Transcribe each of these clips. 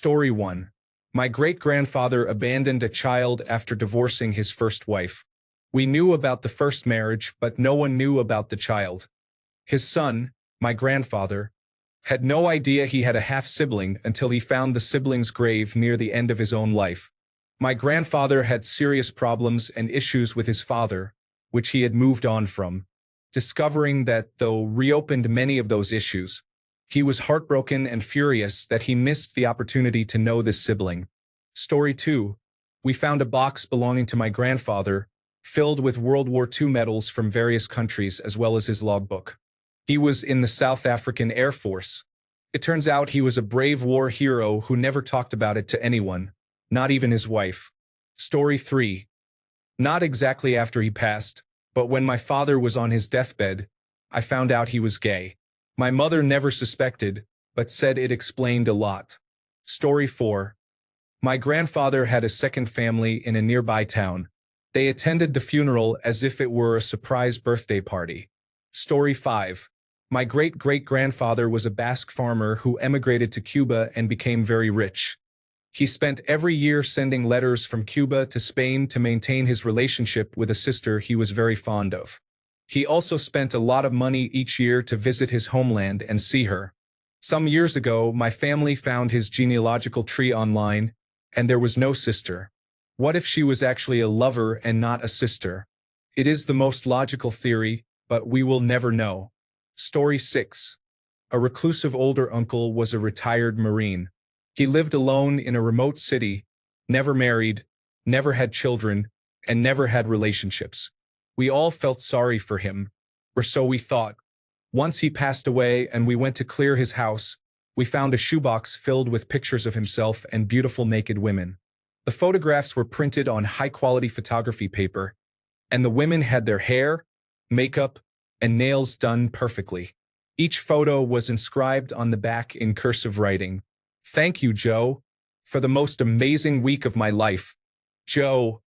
Story 1. My great-grandfather abandoned a child after divorcing his first wife. We knew about the first marriage, but no one knew about the child. His son, my grandfather, had no idea he had a half-sibling until he found the sibling's grave near the end of his own life. My grandfather had serious problems and issues with his father, which he had moved on from. Discovering that, though reopened many of those issues, he was heartbroken and furious that he missed the opportunity to know this sibling. Story 2. We found a box belonging to my grandfather, filled with World War II medals from various countries as well as his logbook. He was in the South African Air Force. It turns out he was a brave war hero who never talked about it to anyone, not even his wife. Story 3. Not exactly after he passed, but when my father was on his deathbed, I found out he was gay. My mother never suspected, but said it explained a lot. Story 4. My grandfather had a second family in a nearby town. They attended the funeral as if it were a surprise birthday party. Story 5. My great-great-grandfather was a Basque farmer who emigrated to Cuba and became very rich. He spent every year sending letters from Cuba to Spain to maintain his relationship with a sister he was very fond of. He also spent a lot of money each year to visit his homeland and see her. Some years ago, my family found his genealogical tree online, and there was no sister. What if she was actually a lover and not a sister? It is the most logical theory, but we will never know. Story 6. A reclusive older uncle was a retired Marine. He lived alone in a remote city, never married, never had children, and never had relationships. We all felt sorry for him, or so we thought. Once he passed away and we went to clear his house, we found a shoebox filled with pictures of himself and beautiful naked women. The photographs were printed on high-quality photography paper, and the women had their hair, makeup, and nails done perfectly. Each photo was inscribed on the back in cursive writing. "Thank you, Joe, for the most amazing week of my life. Joe,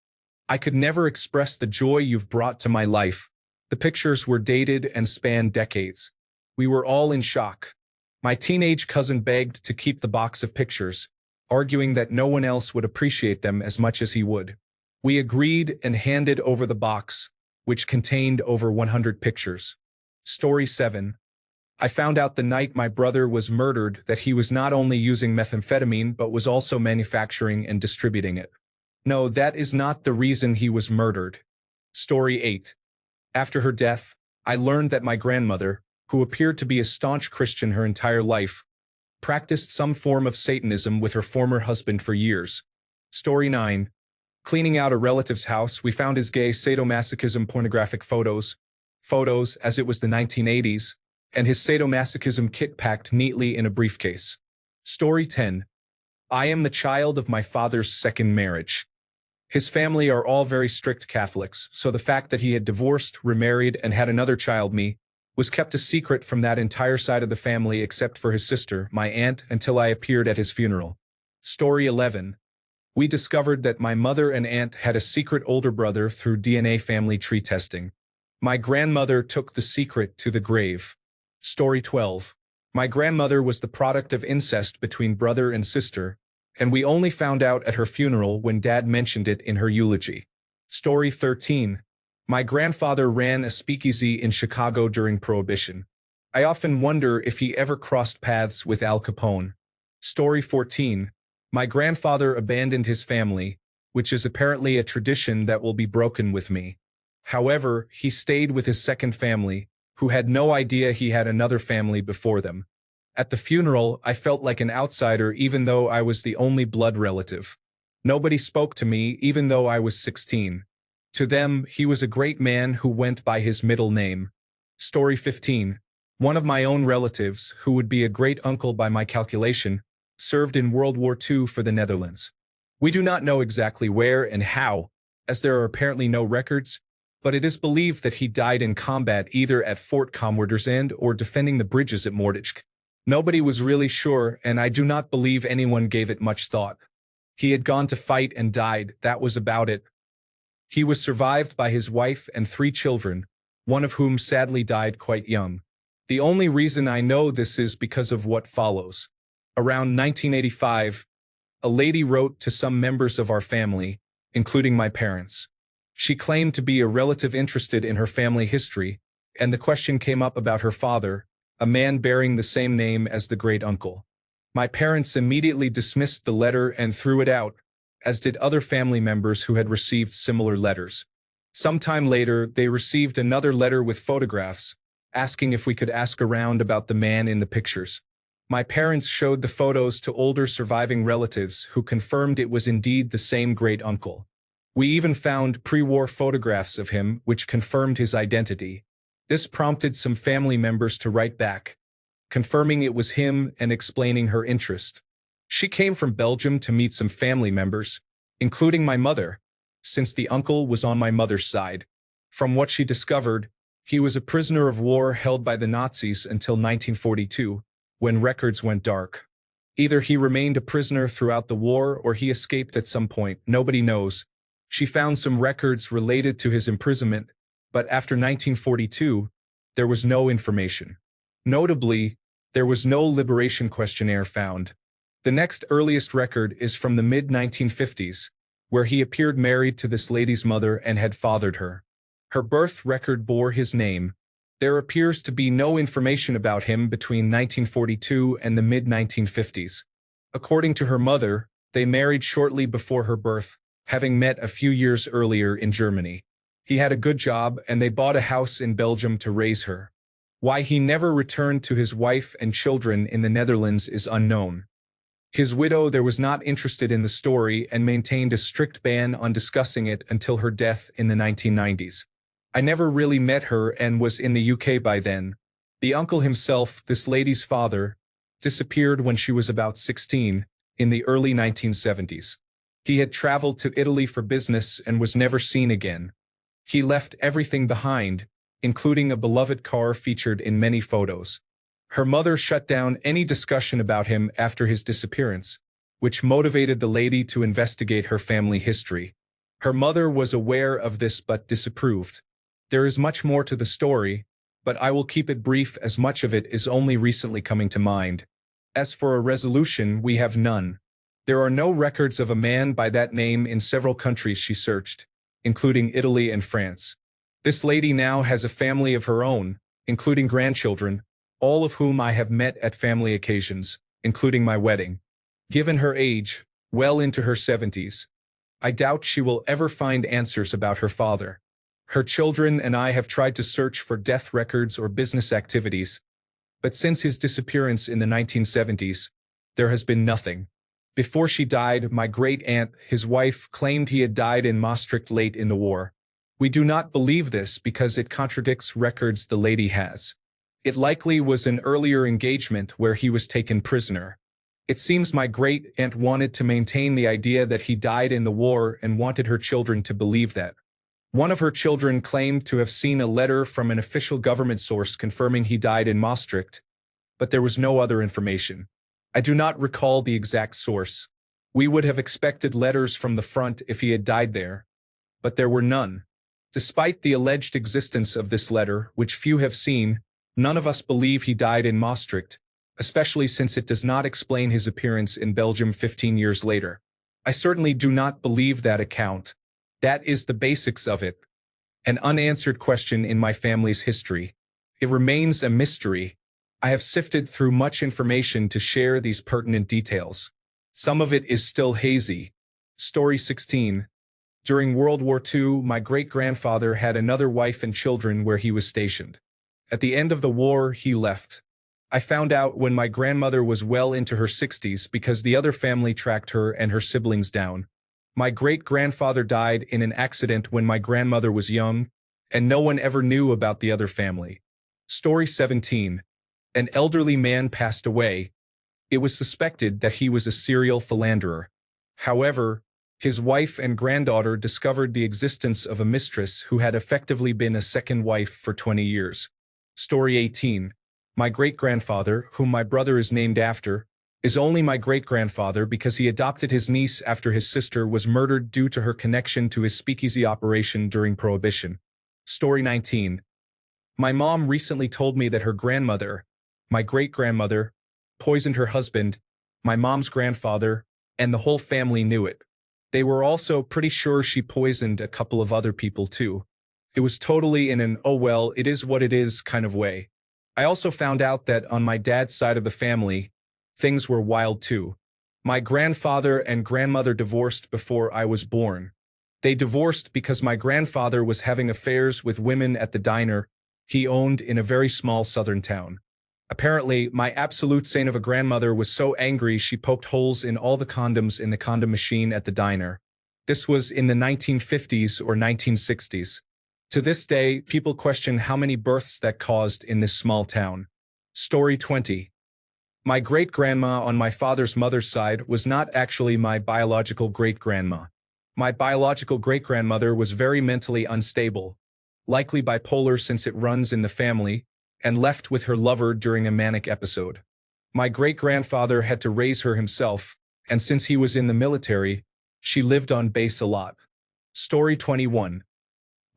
I could never express the joy you've brought to my life." The pictures were dated and spanned decades. We were all in shock. My teenage cousin begged to keep the box of pictures, arguing that no one else would appreciate them as much as he would. We agreed and handed over the box, which contained over 100 pictures. Story 7. I found out the night my brother was murdered that he was not only using methamphetamine but was also manufacturing and distributing it. No, that is not the reason he was murdered. Story 8. After her death, I learned that my grandmother, who appeared to be a staunch Christian her entire life, practiced some form of Satanism with her former husband for years. Story 9. Cleaning out a relative's house, we found his gay sadomasochism pornographic photos, as it was the 1980s, and his sadomasochism kit packed neatly in a briefcase. Story 10. I am the child of my father's second marriage. His family are all very strict Catholics, so the fact that he had divorced, remarried, and had another child, me, was kept a secret from that entire side of the family except for his sister, my aunt, until I appeared at his funeral. Story 11. We discovered that my mother and aunt had a secret older brother through DNA family tree testing. My grandmother took the secret to the grave. Story 12. My grandmother was the product of incest between brother and sister, and we only found out at her funeral when Dad mentioned it in her eulogy. Story 13. My grandfather ran a speakeasy in Chicago during Prohibition. I often wonder if he ever crossed paths with Al Capone. Story 14. My grandfather abandoned his family, which is apparently a tradition that will be broken with me. However, he stayed with his second family, who had no idea he had another family before them. At the funeral, I felt like an outsider even though I was the only blood relative. Nobody spoke to me even though I was 16. To them, he was a great man who went by his middle name. Story 15. One of my own relatives, who would be a great uncle by my calculation, served in World War II for the Netherlands. We do not know exactly where and how, as there are apparently no records, but it is believed that he died in combat either at Fort Comwardersand or defending the bridges at Moorditch. Nobody was really sure, and I do not believe anyone gave it much thought. He had gone to fight and died, that was about it. He was survived by his wife and 3 children, one of whom sadly died quite young. The only reason I know this is because of what follows. Around 1985, A lady wrote to some members of our family, including my parents. She claimed to be a relative interested in her family history, and the question came up about her father, a man bearing the same name as the great-uncle. My parents immediately dismissed the letter and threw it out, as did other family members who had received similar letters. Sometime later, they received another letter with photographs, asking if we could ask around about the man in the pictures. My parents showed the photos to older surviving relatives who confirmed it was indeed the same great-uncle. We even found pre-war photographs of him which confirmed his identity. This prompted some family members to write back, confirming it was him and explaining her interest. She came from Belgium to meet some family members, including my mother, since the uncle was on my mother's side. From what she discovered, he was a prisoner of war held by the Nazis until 1942, when records went dark. Either he remained a prisoner throughout the war or he escaped at some point, nobody knows. She found some records related to his imprisonment, but after 1942, there was no information. Notably, there was no liberation questionnaire found. The next earliest record is from the mid-1950s, where he appeared married to this lady's mother and had fathered her. Her birth record bore his name. There appears to be no information about him between 1942 and the mid-1950s. According to her mother, they married shortly before her birth, having met a few years earlier in Germany. He had a good job and they bought a house in Belgium to raise her. Why he never returned to his wife and children in the Netherlands is unknown. His widow there was not interested in the story and maintained a strict ban on discussing it until her death in the 1990s. I never really met her and was in the UK by then. The uncle himself, this lady's father, disappeared when she was about 16, in the early 1970s. He had traveled to Italy for business and was never seen again. He left everything behind, including a beloved car featured in many photos. Her mother shut down any discussion about him after his disappearance, which motivated the lady to investigate her family history. Her mother was aware of this but disapproved. There is much more to the story, but I will keep it brief as much of it is only recently coming to mind. As for a resolution, we have none. There are no records of a man by that name in several countries she searched, including Italy and France. This lady now has a family of her own, including grandchildren, all of whom I have met at family occasions, including my wedding. Given her age, well into her 70s, I doubt she will ever find answers about her father. Her children and I have tried to search for death records or business activities, but since his disappearance in the 1970s, there has been nothing. Before she died, my great-aunt, his wife, claimed he had died in Maastricht late in the war. We do not believe this because it contradicts records the lady has. It likely was an earlier engagement where he was taken prisoner. It seems my great-aunt wanted to maintain the idea that he died in the war and wanted her children to believe that. One of her children claimed to have seen a letter from an official government source confirming he died in Maastricht, but there was no other information. I do not recall the exact source. We would have expected letters from the front if he had died there, but there were none. Despite the alleged existence of this letter, which few have seen, none of us believe he died in Maastricht, especially since it does not explain his appearance in Belgium 15 years later. I certainly do not believe that account. That is the basics of it. An unanswered question in my family's history. It remains a mystery. I have sifted through much information to share these pertinent details. Some of it is still hazy. Story 16. During World War II, my great-grandfather had another wife and children where he was stationed. At the end of the war, he left. I found out when my grandmother was well into her 60s because the other family tracked her and her siblings down. My great-grandfather died in an accident when my grandmother was young, and no one ever knew about the other family. Story 17. An elderly man passed away. It was suspected that he was a serial philanderer. However, his wife and granddaughter discovered the existence of a mistress who had effectively been a second wife for 20 years. Story 18. My great-grandfather, whom my brother is named after, is only my great-grandfather because he adopted his niece after his sister was murdered due to her connection to his speakeasy operation during Prohibition. Story 19. My mom recently told me that her grandmother, my great-grandmother, poisoned her husband, my mom's grandfather, and the whole family knew it. They were also pretty sure she poisoned a couple of other people too. It was totally in an, oh well, it is what it is kind of way. I also found out that on my dad's side of the family, things were wild too. My grandfather and grandmother divorced before I was born. They divorced because my grandfather was having affairs with women at the diner he owned in a very small southern town. Apparently, my absolute saint of a grandmother was so angry she poked holes in all the condoms in the condom machine at the diner. This was in the 1950s or 1960s. To this day, people question how many births that caused in this small town. Story 20. My great-grandma on my father's mother's side was not actually my biological great-grandma. My biological great-grandmother was very mentally unstable, likely bipolar since it runs in the family, and left with her lover during a manic episode. My great-grandfather had to raise her himself, and since he was in the military, she lived on base a lot. Story 21.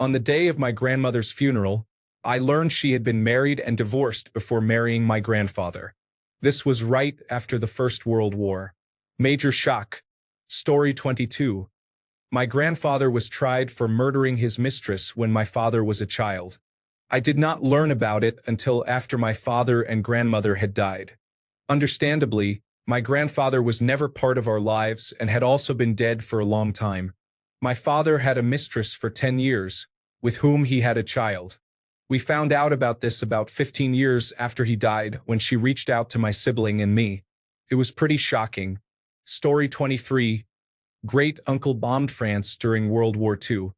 On the day of my grandmother's funeral, I learned she had been married and divorced before marrying my grandfather. This was right after the First World War. Major shock. Story 22. My grandfather was tried for murdering his mistress when my father was a child. I did not learn about it until after my father and grandmother had died. Understandably, my grandfather was never part of our lives and had also been dead for a long time. My father had a mistress for 10 years, with whom he had a child. We found out about this about 15 years after he died when she reached out to my sibling and me. It was pretty shocking. Story 23. Great uncle bombed France during World War II.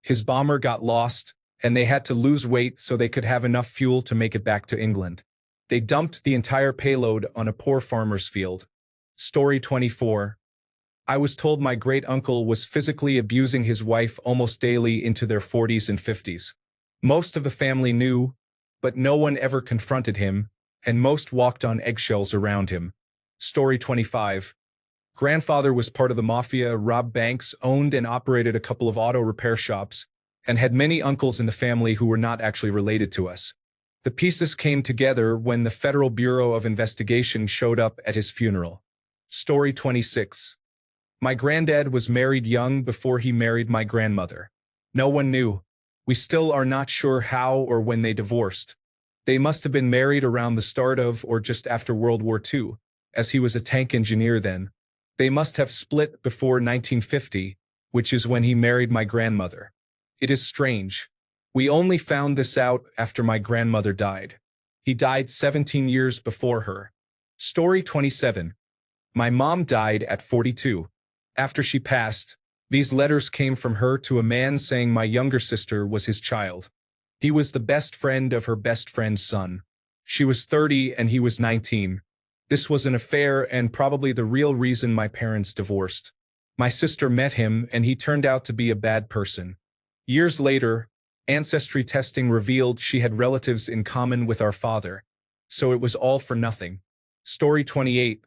His bomber got lost, and they had to lose weight so they could have enough fuel to make it back to England. They dumped the entire payload on a poor farmer's field. Story 24. I was told my great-uncle was physically abusing his wife almost daily into their 40s and 50s. Most of the family knew, but no one ever confronted him, and most walked on eggshells around him. Story 25. Grandfather was part of the mafia, robbed banks, owned and operated a couple of auto repair shops, and had many uncles in the family who were not actually related to us. The pieces came together when the Federal Bureau of Investigation showed up at his funeral. Story 26. My granddad was married young before he married my grandmother. No one knew. We still are not sure how or when they divorced. They must have been married around the start of or just after World War II, as he was a tank engineer then. They must have split before 1950, which is when he married my grandmother. It is strange. We only found this out after my grandmother died. He died 17 years before her. Story 27. My mom died at 42. After she passed, these letters came from her to a man saying my younger sister was his child. He was the best friend of her best friend's son. She was 30 and he was 19. This was an affair and probably the real reason my parents divorced. My sister met him and he turned out to be a bad person. Years later, ancestry testing revealed she had relatives in common with our father. So it was all for nothing. Story 28.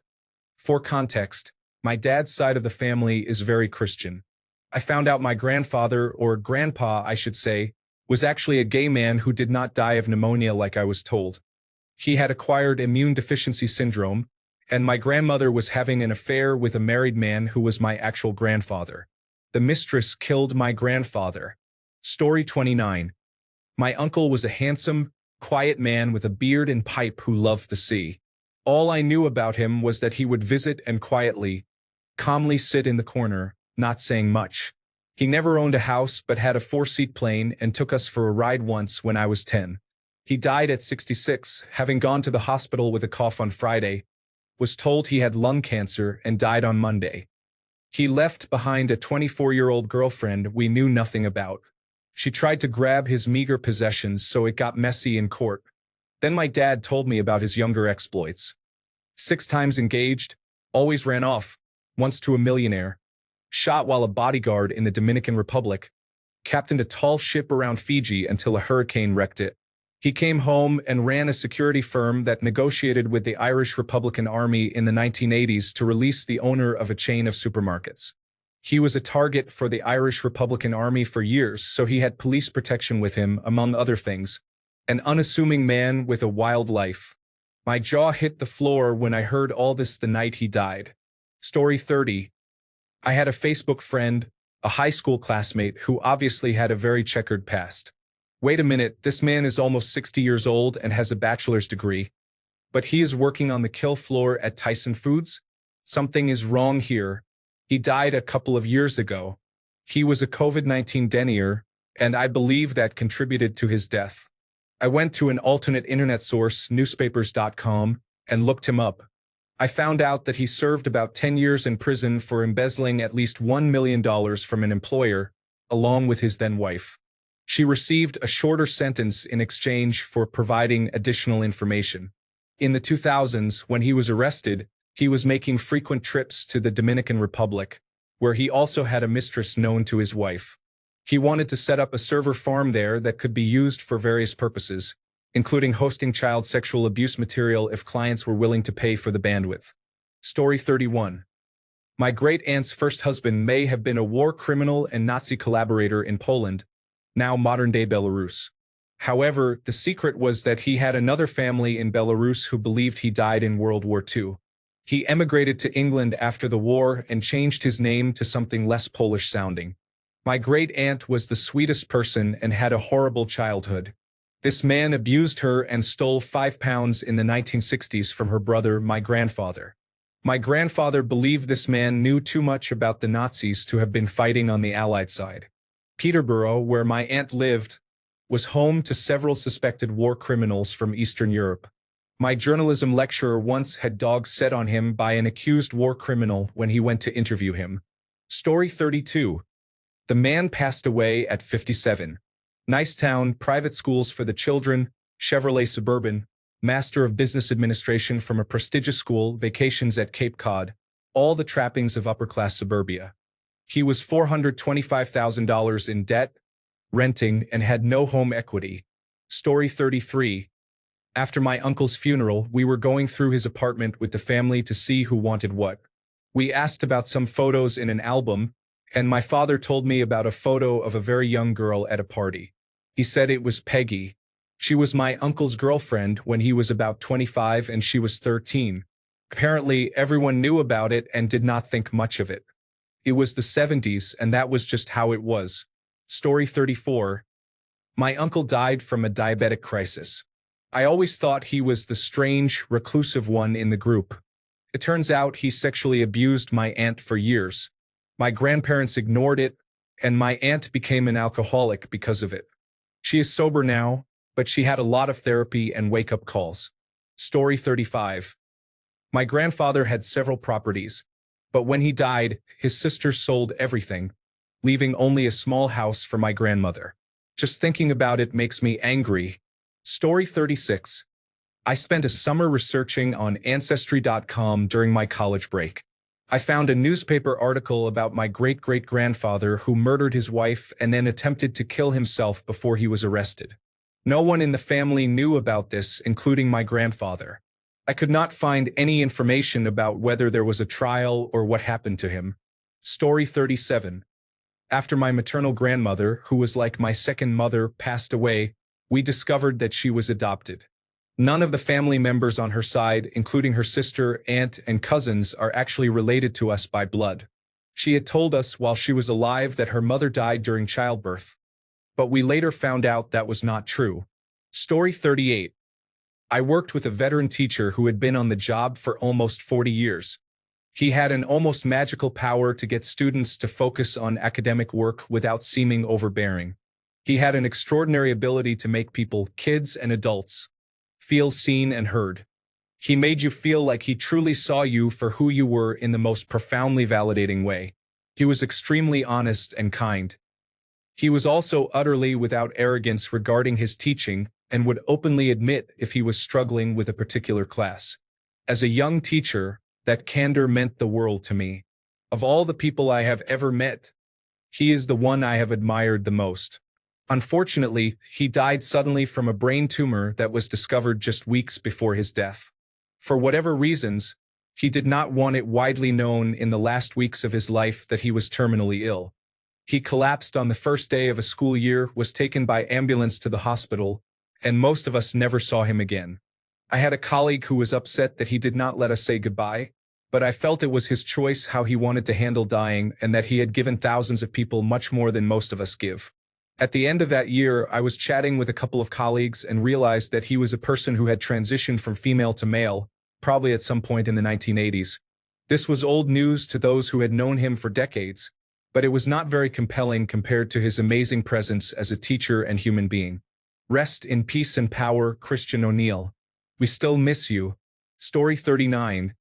For context, my dad's side of the family is very Christian. I found out my grandfather, or grandpa I should say, was actually a gay man who did not die of pneumonia like I was told. He had acquired immune deficiency syndrome, and my grandmother was having an affair with a married man who was my actual grandfather. The mistress killed my grandfather. Story 29. My uncle was a handsome, quiet man with a beard and pipe who loved the sea. All I knew about him was that he would visit and quietly, calmly sit in the corner, not saying much. He never owned a house but had a 4-seat plane and took us for a ride once when I was 10. He died at 66, having gone to the hospital with a cough on Friday, was told he had lung cancer and died on Monday. He left behind a 24-year-old girlfriend we knew nothing about. She tried to grab his meager possessions, so it got messy in court. Then my dad told me about his younger exploits. 6 times engaged, always ran off, once to a millionaire, shot while a bodyguard in the Dominican Republic, captained a tall ship around Fiji until a hurricane wrecked it. He came home and ran a security firm that negotiated with the Irish Republican Army in the 1980s to release the owner of a chain of supermarkets. He was a target for the Irish Republican Army for years, so he had police protection with him, among other things. An unassuming man with a wild life. My jaw hit the floor when I heard all this the night he died. Story 30. I had a Facebook friend, a high school classmate who obviously had a very checkered past. Wait a minute, this man is almost 60 years old and has a bachelor's degree, but he is working on the kill floor at Tyson Foods? Something is wrong here. He died a couple of years ago. He was a COVID-19 denier, and I believe that contributed to his death. I went to an alternate internet source, newspapers.com, and looked him up. I found out that he served about 10 years in prison for embezzling at least $1 million from an employer, along with his then-wife. She received a shorter sentence in exchange for providing additional information. In the 2000s, when he was arrested, he was making frequent trips to the Dominican Republic, where he also had a mistress known to his wife. He wanted to set up a server farm there that could be used for various purposes, including hosting child sexual abuse material if clients were willing to pay for the bandwidth. Story 31. My great-aunt's first husband may have been a war criminal and Nazi collaborator in Poland, now modern-day Belarus. However, the secret was that he had another family in Belarus who believed he died in World War II. He emigrated to England after the war and changed his name to something less Polish-sounding. My great-aunt was the sweetest person and had a horrible childhood. This man abused her and stole £5 in the 1960s from her brother, my grandfather. My grandfather believed this man knew too much about the Nazis to have been fighting on the Allied side. Peterborough, where my aunt lived, was home to several suspected war criminals from Eastern Europe. My journalism lecturer once had dogs set on him by an accused war criminal when he went to interview him. Story 32. The man passed away at 57. Nice town, private schools for the children, Chevrolet Suburban, Master of Business Administration from a prestigious school, vacations at Cape Cod, all the trappings of upper-class suburbia. He was $425,000 in debt, renting, and had no home equity. Story 33. After my uncle's funeral, we were going through his apartment with the family to see who wanted what. We asked about some photos in an album, and my father told me about a photo of a very young girl at a party. He said it was Peggy. She was my uncle's girlfriend when he was about 25 and she was 13. Apparently, everyone knew about it and did not think much of it. It was the 70s, and that was just how it was. Story 34. My uncle died from a diabetic crisis. I always thought he was the strange, reclusive one in the group. It turns out he sexually abused my aunt for years. My grandparents ignored it, and my aunt became an alcoholic because of it. She is sober now, but she had a lot of therapy and wake-up calls. Story 35. My grandfather had several properties, but when he died, his sisters sold everything, leaving only a small house for my grandmother. Just thinking about it makes me angry. Story 36. I spent a summer researching on Ancestry.com during my college break. I found a newspaper article about my great-great-grandfather who murdered his wife and then attempted to kill himself before he was arrested. No one in the family knew about this, including my grandfather. I could not find any information about whether there was a trial or what happened to him. Story 37. After my maternal grandmother, who was like my second mother, passed away, we discovered that she was adopted. None of the family members on her side, including her sister, aunt, and cousins, are actually related to us by blood. She had told us while she was alive that her mother died during childbirth, but we later found out that was not true. Story 38. I worked with a veteran teacher who had been on the job for almost 40 years. He had an almost magical power to get students to focus on academic work without seeming overbearing. He had an extraordinary ability to make people, kids and adults, feel seen and heard. He made you feel like he truly saw you for who you were in the most profoundly validating way. He was extremely honest and kind. He was also utterly without arrogance regarding his teaching and would openly admit if he was struggling with a particular class. As a young teacher, that candor meant the world to me. Of all the people I have ever met, he is the one I have admired the most. Unfortunately, he died suddenly from a brain tumor that was discovered just weeks before his death. For whatever reasons, he did not want it widely known in the last weeks of his life that he was terminally ill. He collapsed on the first day of a school year, was taken by ambulance to the hospital, and most of us never saw him again. I had a colleague who was upset that he did not let us say goodbye, but I felt it was his choice how he wanted to handle dying and that he had given thousands of people much more than most of us give. At the end of that year, I was chatting with a couple of colleagues and realized that he was a person who had transitioned from female to male, probably at some point in the 1980s. This was old news to those who had known him for decades, but it was not very compelling compared to his amazing presence as a teacher and human being. Rest in peace and power, Christian O'Neill. We still miss you. Story 39.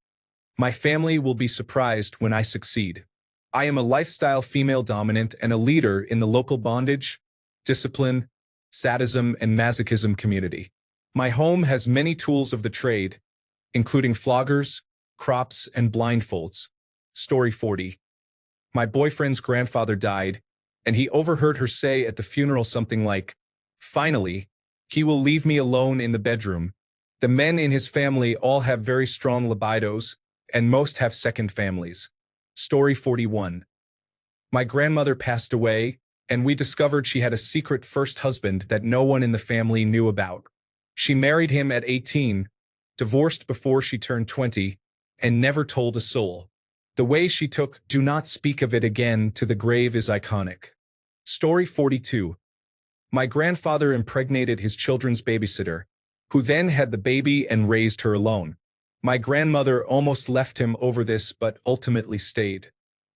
My family will be surprised when I succeed. I am a lifestyle female dominant and a leader in the local bondage, discipline, sadism, and masochism community. My home has many tools of the trade, including floggers, crops, and blindfolds. Story 40. My boyfriend's grandfather died, and he overheard her say at the funeral something like, "Finally, he will leave me alone in the bedroom." The men in his family all have very strong libidos, and most have second families. Story 41. My grandmother passed away, and we discovered she had a secret first husband that no one in the family knew about. She married him at 18, divorced before she turned 20, and never told a soul. The way she took "do not speak of it again" to the grave is iconic. Story 42. My grandfather impregnated his children's babysitter, who then had the baby and raised her alone. My grandmother almost left him over this but ultimately stayed.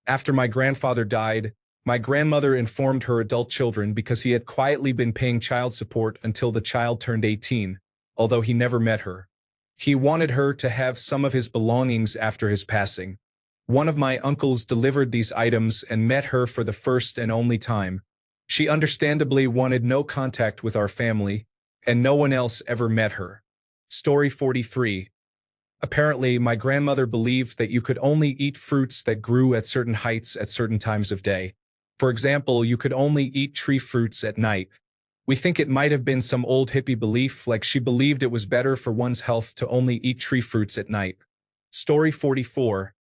After my grandfather died, my grandmother informed her adult children because he had quietly been paying child support until the child turned 18, although he never met her. He wanted her to have some of his belongings after his passing. One of my uncles delivered these items and met her for the first and only time. She understandably wanted no contact with our family, and no one else ever met her. Story 43. Apparently, my grandmother believed that you could only eat fruits that grew at certain heights at certain times of day. For example, you could only eat tree fruits at night. We think it might have been some old hippie belief, like she believed it was better for one's health to only eat tree fruits at night. Story 44.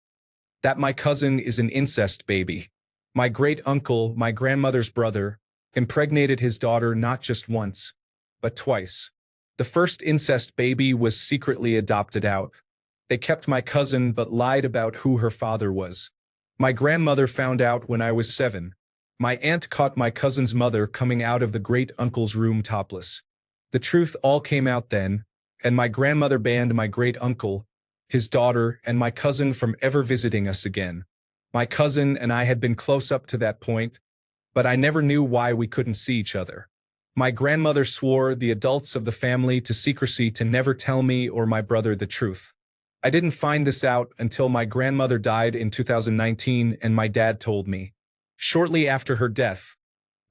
That my cousin is an incest baby. My great-uncle, my grandmother's brother, impregnated his daughter not just once, but twice. The first incest baby was secretly adopted out. They kept my cousin but lied about who her father was. My grandmother found out when I was 7. My aunt caught my cousin's mother coming out of the great-uncle's room topless. The truth all came out then, and my grandmother banned my great-uncle, his daughter, and my cousin from ever visiting us again. My cousin and I had been close up to that point, but I never knew why we couldn't see each other. My grandmother swore the adults of the family to secrecy to never tell me or my brother the truth. I didn't find this out until my grandmother died in 2019 and my dad told me. Shortly after her death,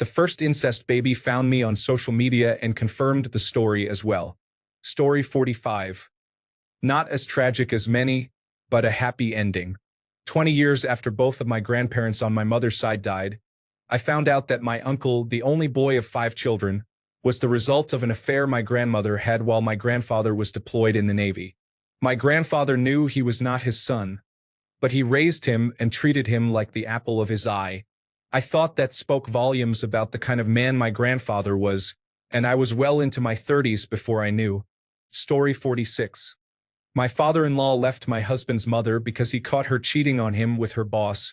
the first incest baby found me on social media and confirmed the story as well. Story 45. Not as tragic as many, but a happy ending. 20 years after both of my grandparents on my mother's side died, I found out that my uncle, the only boy of 5 children, was the result of an affair my grandmother had while my grandfather was deployed in the Navy. My grandfather knew he was not his son, but he raised him and treated him like the apple of his eye. I thought that spoke volumes about the kind of man my grandfather was, and I was well into my 30s before I knew. Story 46. My father-in-law left my husband's mother because he caught her cheating on him with her boss,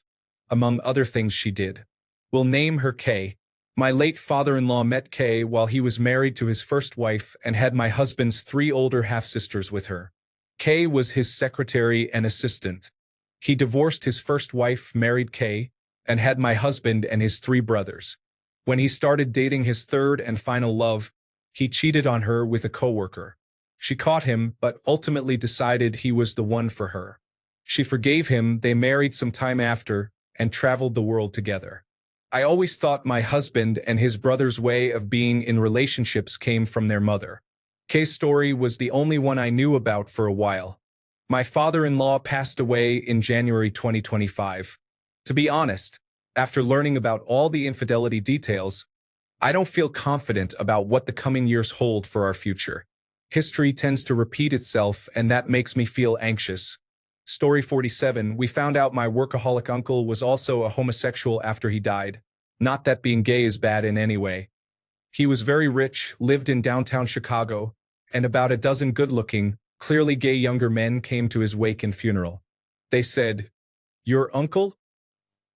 among other things she did. We'll name her Kay. My late father-in-law met Kay while he was married to his first wife and had my husband's 3 older half-sisters with her. Kay was his secretary and assistant. He divorced his first wife, married Kay, and had my husband and his 3 brothers. When he started dating his third and final love, he cheated on her with a coworker. She caught him, but ultimately decided he was the one for her. She forgave him, they married some time after, and traveled the world together. I always thought my husband and his brother's way of being in relationships came from their mother. Kay's story was the only one I knew about for a while. My father-in-law passed away in January 2025. To be honest, after learning about all the infidelity details, I don't feel confident about what the coming years hold for our future. History tends to repeat itself, and that makes me feel anxious. Story 47. We found out my workaholic uncle was also a homosexual after he died. Not that being gay is bad in any way. He was very rich, lived in downtown Chicago, and about a dozen good-looking, clearly gay younger men came to his wake and funeral. They said, "Your uncle?"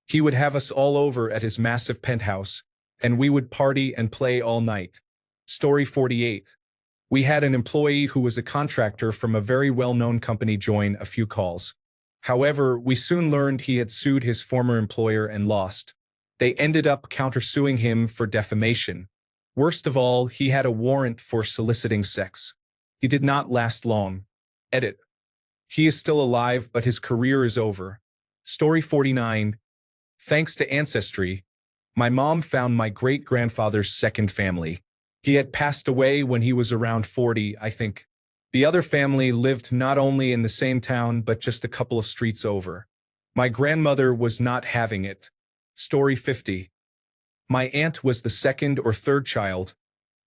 He would have us all over at his massive penthouse, and we would party and play all night. Story 48. We had an employee who was a contractor from a very well-known company join a few calls. However, we soon learned he had sued his former employer and lost. They ended up countersuing him for defamation. Worst of all, he had a warrant for soliciting sex. He did not last long. Edit. He is still alive, but his career is over. Story 49. Thanks to Ancestry, my mom found my great-grandfather's second family. He had passed away when he was around 40, I think. The other family lived not only in the same town but just a couple of streets over. My grandmother was not having it. Story 50. My aunt was the second or third child.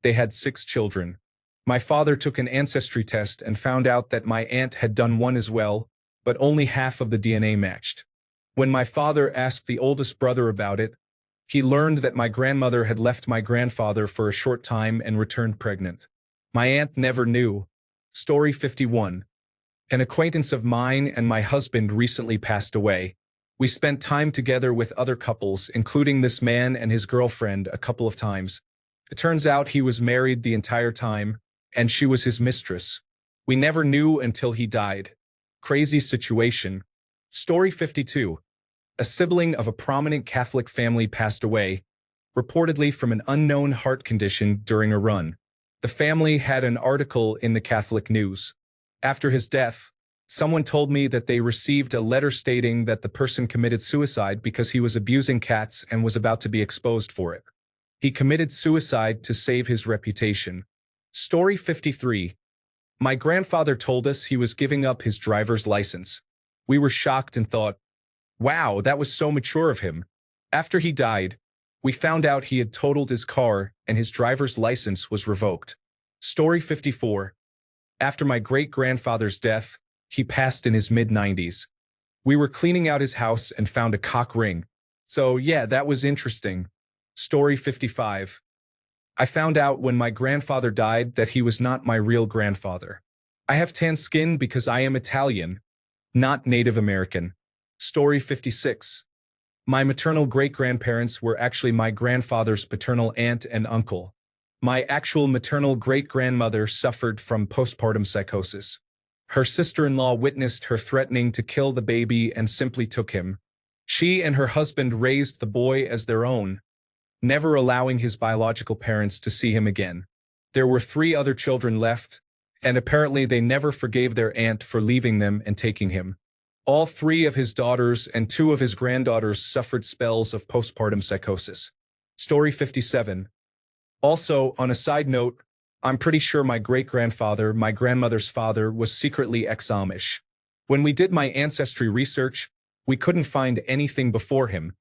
They had 6 children. My father took an ancestry test and found out that my aunt had done one as well, but only half of the DNA matched. When my father asked the oldest brother about it, he learned that my grandmother had left my grandfather for a short time and returned pregnant. My aunt never knew. Story 51. An acquaintance of mine and my husband recently passed away. We spent time together with other couples, including this man and his girlfriend, a couple of times. It turns out he was married the entire time, and she was his mistress. We never knew until he died. Crazy situation. Story 52. A sibling of a prominent Catholic family passed away, reportedly from an unknown heart condition during a run. The family had an article in the Catholic news. After his death, someone told me that they received a letter stating that the person committed suicide because he was abusing cats and was about to be exposed for it. He committed suicide to save his reputation. Story 53. My grandfather told us he was giving up his driver's license. We were shocked and thought, wow, that was so mature of him. After he died, we found out he had totaled his car and his driver's license was revoked. Story 54. After my great-grandfather's death, he passed in his mid-90s. We were cleaning out his house and found a cock ring. So yeah, that was interesting. Story 55. I found out when my grandfather died that he was not my real grandfather. I have tan skin because I am Italian, not Native American. Story 56. My maternal great-grandparents were actually my grandfather's paternal aunt and uncle. My actual maternal great-grandmother suffered from postpartum psychosis. Her sister-in-law witnessed her threatening to kill the baby and simply took him. She and her husband raised the boy as their own, never allowing his biological parents to see him again. There were 3 other children left, and apparently they never forgave their aunt for leaving them and taking him. All 3 of his daughters and 2 of his granddaughters suffered spells of postpartum psychosis. Story 57. Also, on a side note, I'm pretty sure my great-grandfather, my grandmother's father, was secretly ex-Amish. When we did my ancestry research, we couldn't find anything before him.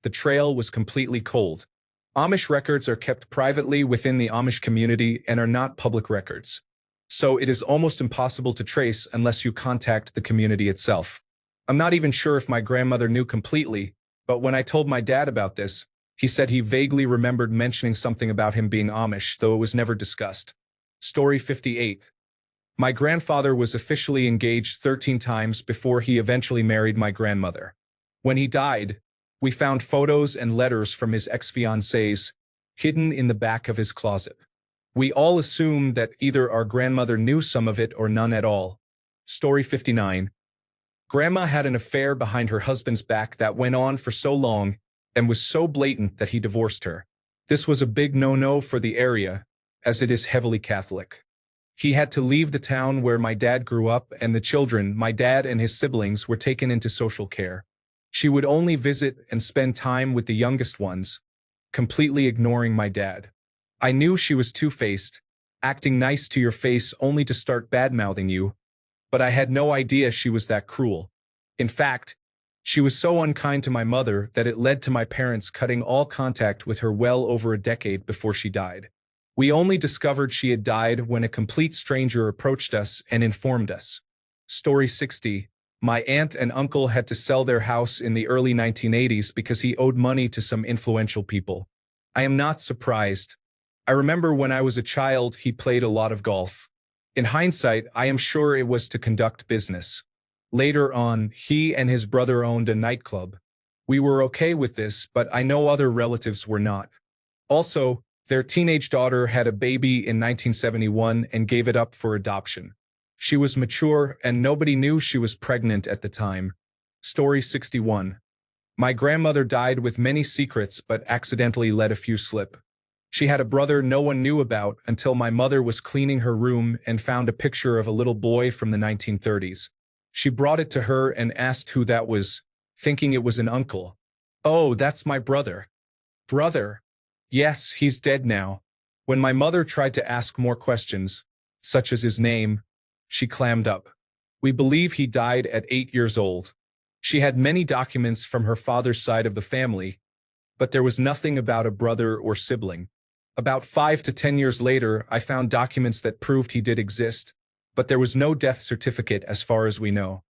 The trail was completely cold. Amish records are kept privately within the Amish community and are not public records. So it is almost impossible to trace unless you contact the community itself. I'm not even sure if my grandmother knew completely, but when I told my dad about this, he said he vaguely remembered mentioning something about him being Amish, though it was never discussed. Story 58. My grandfather was officially engaged 13 times before he eventually married my grandmother. When he died, we found photos and letters from his ex-fiancées hidden in the back of his closet. We all assumed that either our grandmother knew some of it or none at all. Story 59. Grandma had an affair behind her husband's back that went on for so long and was so blatant that he divorced her. This was a big no-no for the area, as it is heavily Catholic. He had to leave the town where my dad grew up, and the children, my dad and his siblings, were taken into social care. She would only visit and spend time with the youngest ones, completely ignoring my dad. I knew she was two-faced, acting nice to your face only to start bad-mouthing you, but I had no idea she was that cruel. In fact, she was so unkind to my mother that it led to my parents cutting all contact with her well over a decade before she died. We only discovered she had died when a complete stranger approached us and informed us. Story 60. My aunt and uncle had to sell their house in the early 1980s because he owed money to some influential people. I am not surprised. I remember when I was a child, he played a lot of golf. In hindsight, I am sure it was to conduct business. Later on, he and his brother owned a nightclub. We were okay with this, but I know other relatives were not. Also, their teenage daughter had a baby in 1971 and gave it up for adoption. She was mature and nobody knew she was pregnant at the time. Story 61. My grandmother died with many secrets but accidentally let a few slip. She had a brother no one knew about until my mother was cleaning her room and found a picture of a little boy from the 1930s. She brought it to her and asked who that was, thinking it was an uncle. "Oh, that's my brother." "Brother?" "Yes, he's dead now." When my mother tried to ask more questions, such as his name, she clammed up. "We believe he died at 8 years old." She had many documents from her father's side of the family, but there was nothing about a brother or sibling. About 5 to 10 years later, I found documents that proved he did exist, but there was no death certificate as far as we know.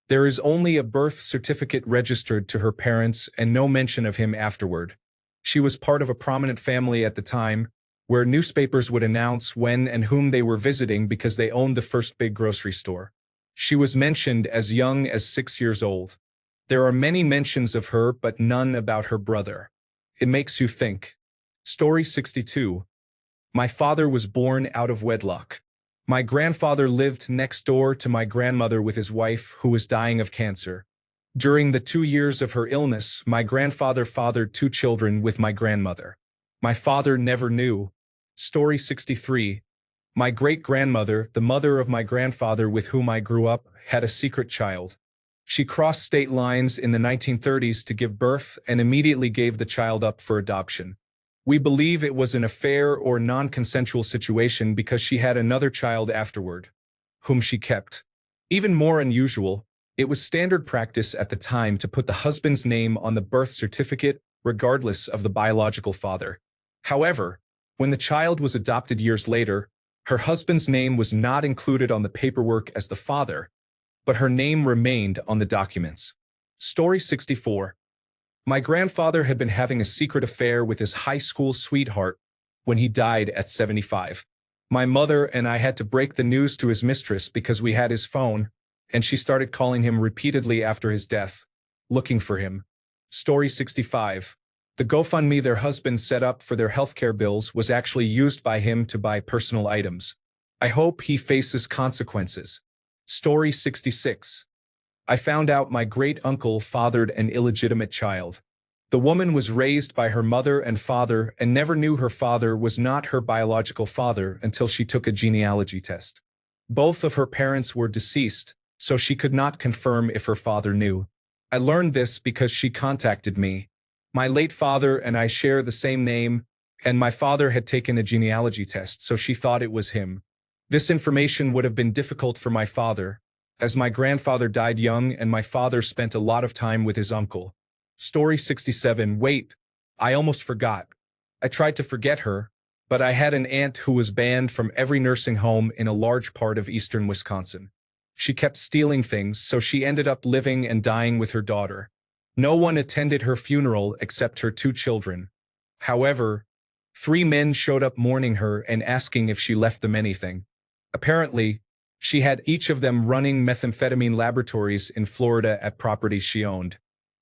There is only a birth certificate registered to her parents and no mention of him afterward. She was part of a prominent family at the time, where newspapers would announce when and whom they were visiting because they owned the first big grocery store. She was mentioned as young as 6 years old. There are many mentions of her but none about her brother. It makes you think. Story 62. My father was born out of wedlock. My grandfather lived next door to my grandmother with his wife, who was dying of cancer. During the 2 years of her illness, my grandfather fathered 2 children with my grandmother. My father never knew. Story 63. My great-grandmother, the mother of my grandfather with whom I grew up, had a secret child. She crossed state lines in the 1930s to give birth and immediately gave the child up for adoption. We believe it was an affair or non-consensual situation because she had another child afterward, whom she kept. Even more unusual, it was standard practice at the time to put the husband's name on the birth certificate regardless of the biological father. However, when the child was adopted years later, her husband's name was not included on the paperwork as the father, but her name remained on the documents. Story 64. My grandfather had been having a secret affair with his high school sweetheart when he died at 75. My mother and I had to break the news to his mistress because we had his phone, and she started calling him repeatedly after his death, looking for him. Story 65. The GoFundMe their husband set up for their healthcare bills was actually used by him to buy personal items. I hope he faces consequences. Story 66. I found out my great-uncle fathered an illegitimate child. The woman was raised by her mother and father and never knew her father was not her biological father until she took a genealogy test. Both of her parents were deceased, so she could not confirm if her father knew. I learned this because she contacted me. My late father and I share the same name, and my father had taken a genealogy test, so she thought it was him. This information would have been difficult for my father, as my grandfather died young and my father spent a lot of time with his uncle. Story 67. Wait, I almost forgot. I tried to forget her, but I had an aunt who was banned from every nursing home in a large part of eastern Wisconsin. She kept stealing things, so she ended up living and dying with her daughter. No one attended her funeral except her 2 children. However, 3 men showed up mourning her and asking if she left them anything. Apparently, she had each of them running methamphetamine laboratories in Florida at properties she owned.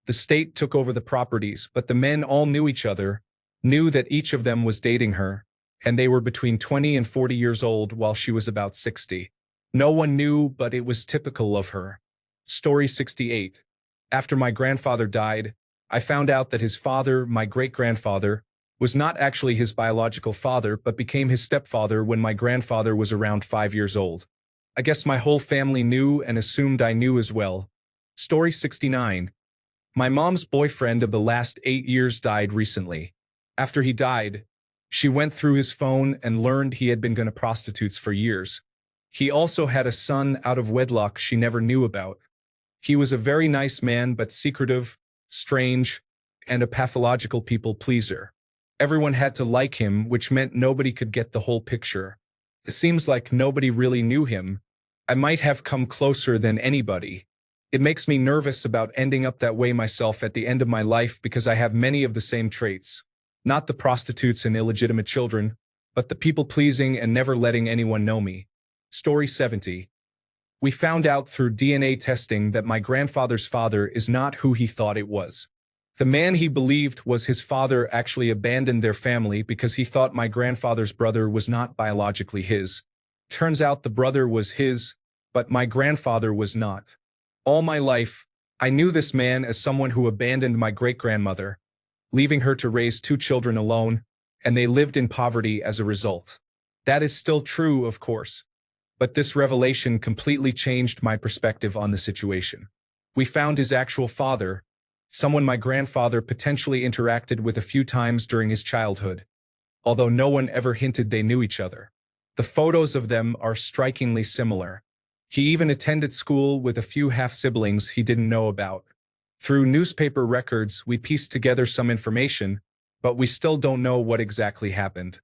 The state took over the properties, but the men all knew each other, knew that each of them was dating her, and they were between 20 and 40 years old while she was about 60. No one knew, but it was typical of her. Story 68. After my grandfather died, I found out that his father, my great-grandfather, was not actually his biological father but became his stepfather when my grandfather was around 5 years old. I guess my whole family knew and assumed I knew as well. Story 69. My mom's boyfriend of the last 8 years died recently. After he died, she went through his phone and learned he had been going to prostitutes for years. He also had a son out of wedlock she never knew about. He was a very nice man but secretive, strange, and a pathological people pleaser. Everyone had to like him, which meant nobody could get the whole picture. It seems like nobody really knew him. I might have come closer than anybody. It makes me nervous about ending up that way myself at the end of my life because I have many of the same traits. Not the prostitutes and illegitimate children, but the people-pleasing and never letting anyone know me. Story 70. We found out through DNA testing that my grandfather's father is not who he thought it was. The man he believed was his father actually abandoned their family because he thought my grandfather's brother was not biologically his. Turns out the brother was his, but my grandfather was not. All my life, I knew this man as someone who abandoned my great-grandmother, leaving her to raise two children alone, and they lived in poverty as a result. That is still true, of course. But this revelation completely changed my perspective on the situation. We found his actual father, someone my grandfather potentially interacted with a few times during his childhood, although no one ever hinted they knew each other. The photos of them are strikingly similar. He even attended school with a few half-siblings he didn't know about. Through newspaper records, we pieced together some information, but we still don't know what exactly happened.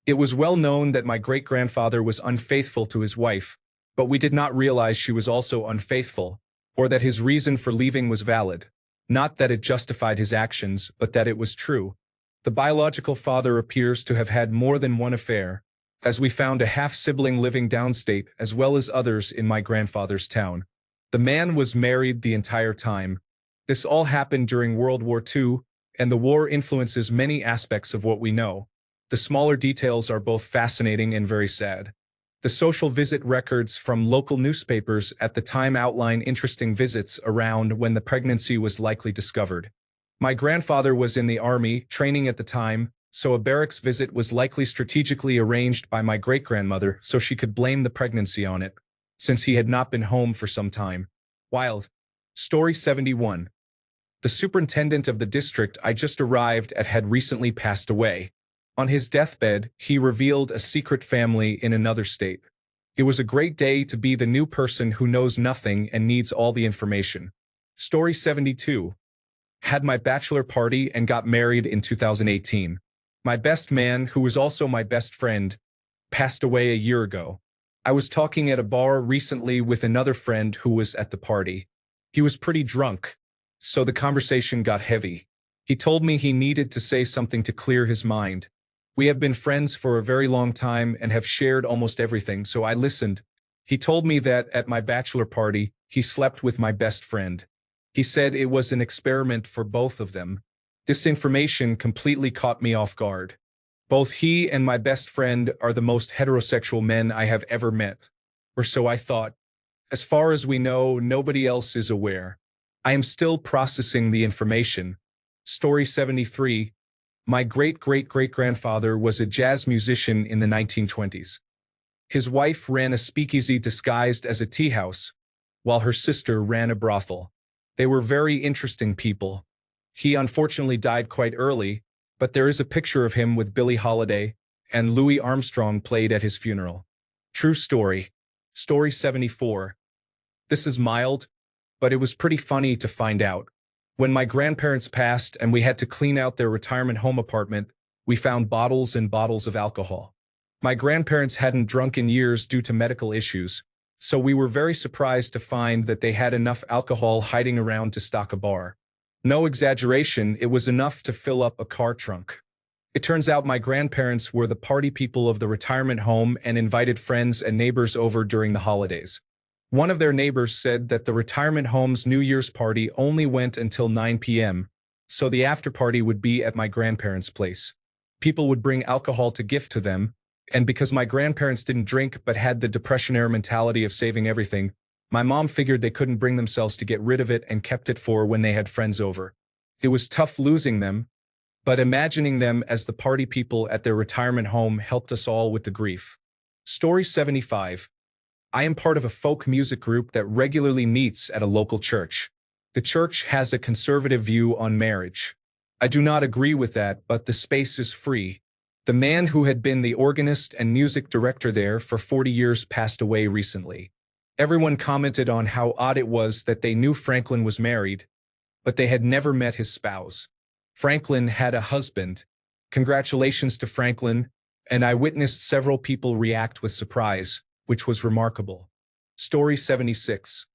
It was well known that my great-grandfather was unfaithful to his wife, but we did not realize she was also unfaithful, or that his reason for leaving was valid. Not that it justified his actions, but that it was true. The biological father appears to have had more than one affair, as we found a half-sibling living downstate as well as others in my grandfather's town. The man was married the entire time. This all happened during World War II, and the war influences many aspects of what we know. The smaller details are both fascinating and very sad. The social visit records from local newspapers at the time outline interesting visits around when the pregnancy was likely discovered. My grandfather was in the army, training at the time, so a barracks visit was likely strategically arranged by my great-grandmother so she could blame the pregnancy on it, since he had not been home for some time. Wild. Story 71. The superintendent of the district I just arrived at had recently passed away. On his deathbed, he revealed a secret family in another state. It was a great day to be the new person who knows nothing and needs all the information. Story 72. Had my bachelor party and got married in 2018. My best man, who was also my best friend, passed away a year ago. I was talking at a bar recently with another friend who was at the party. He was pretty drunk, so the conversation got heavy. He told me he needed to say something to clear his mind. We have been friends for a very long time and have shared almost everything, so I listened. He told me that at my bachelor party, he slept with my best friend. He said it was an experiment for both of them. This information completely caught me off guard. Both he and my best friend are the most heterosexual men I have ever met. Or so I thought. As far as we know, nobody else is aware. I am still processing the information. Story 73. My great-great-great-grandfather was a jazz musician in the 1920s. His wife ran a speakeasy disguised as a tea house, while her sister ran a brothel. They were very interesting people. He unfortunately died quite early, but there is a picture of him with Billie Holiday, and Louis Armstrong played at his funeral. True story. Story 74. This is mild, but it was pretty funny to find out. When my grandparents passed and we had to clean out their retirement home apartment, we found bottles and bottles of alcohol. My grandparents hadn't drunk in years due to medical issues, so we were very surprised to find that they had enough alcohol hiding around to stock a bar. No exaggeration, it was enough to fill up a car trunk. It turns out my grandparents were the party people of the retirement home and invited friends and neighbors over during the holidays. One of their neighbors said that the retirement home's New Year's party only went until 9 p.m., so the after-party would be at my grandparents' place. People would bring alcohol to gift to them, and because my grandparents didn't drink but had the depressionaire mentality of saving everything, my mom figured they couldn't bring themselves to get rid of it and kept it for when they had friends over. It was tough losing them, but imagining them as the party people at their retirement home helped us all with the grief. Story 75. I am part of a folk music group that regularly meets at a local church. The church has a conservative view on marriage. I do not agree with that, but the space is free. The man who had been the organist and music director there for 40 years passed away recently. Everyone commented on how odd it was that they knew Franklin was married, but they had never met his spouse. Franklin had a husband. Congratulations to Franklin, and I witnessed several people react with surprise, which was remarkable. Story 76.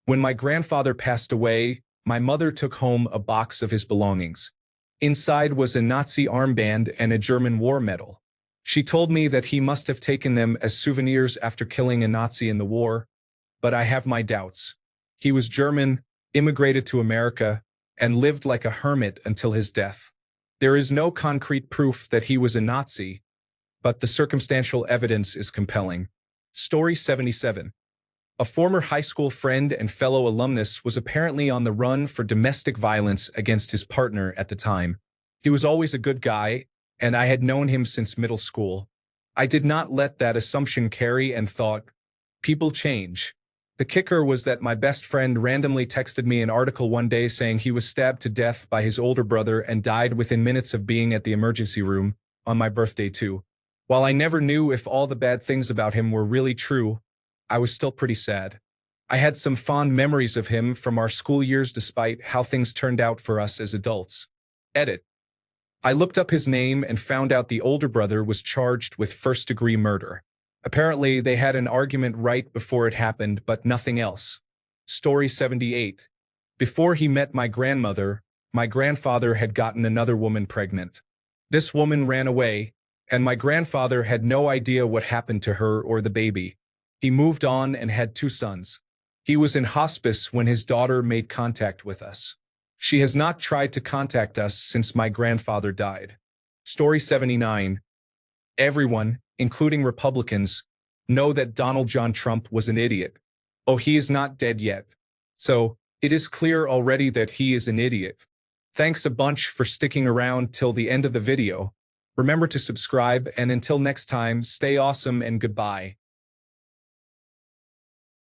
When my grandfather passed away, my mother took home a box of his belongings. Inside was a Nazi armband and a German war medal. She told me that he must have taken them as souvenirs after killing a Nazi in the war, but I have my doubts. He was German, immigrated to America, and lived like a hermit until his death. There is no concrete proof that he was a Nazi, but the circumstantial evidence is compelling. Story 77. A former high school friend and fellow alumnus was apparently on the run for domestic violence against his partner at the time. He was always a good guy, and I had known him since middle school. I did not let that assumption carry and thought, people change. The kicker was that my best friend randomly texted me an article one day saying he was stabbed to death by his older brother and died within minutes of being at the emergency room, on my birthday too. While I never knew if all the bad things about him were really true, I was still pretty sad. I had some fond memories of him from our school years despite how things turned out for us as adults. Edit. I looked up his name and found out the older brother was charged with first-degree murder. Apparently, they had an argument right before it happened, but nothing else. Story 78. Before he met my grandmother, my grandfather had gotten another woman pregnant. This woman ran away, and my grandfather had no idea what happened to her or the baby. He moved on and had 2 sons. He was in hospice when his daughter made contact with us. She has not tried to contact us since my grandfather died. Story 79. Everyone, including Republicans, know that Donald John Trump was an idiot. Oh, he is not dead yet. So, it is clear already that he is an idiot. Thanks a bunch for sticking around till the end of the video. Remember to subscribe, and until next time, stay awesome and goodbye.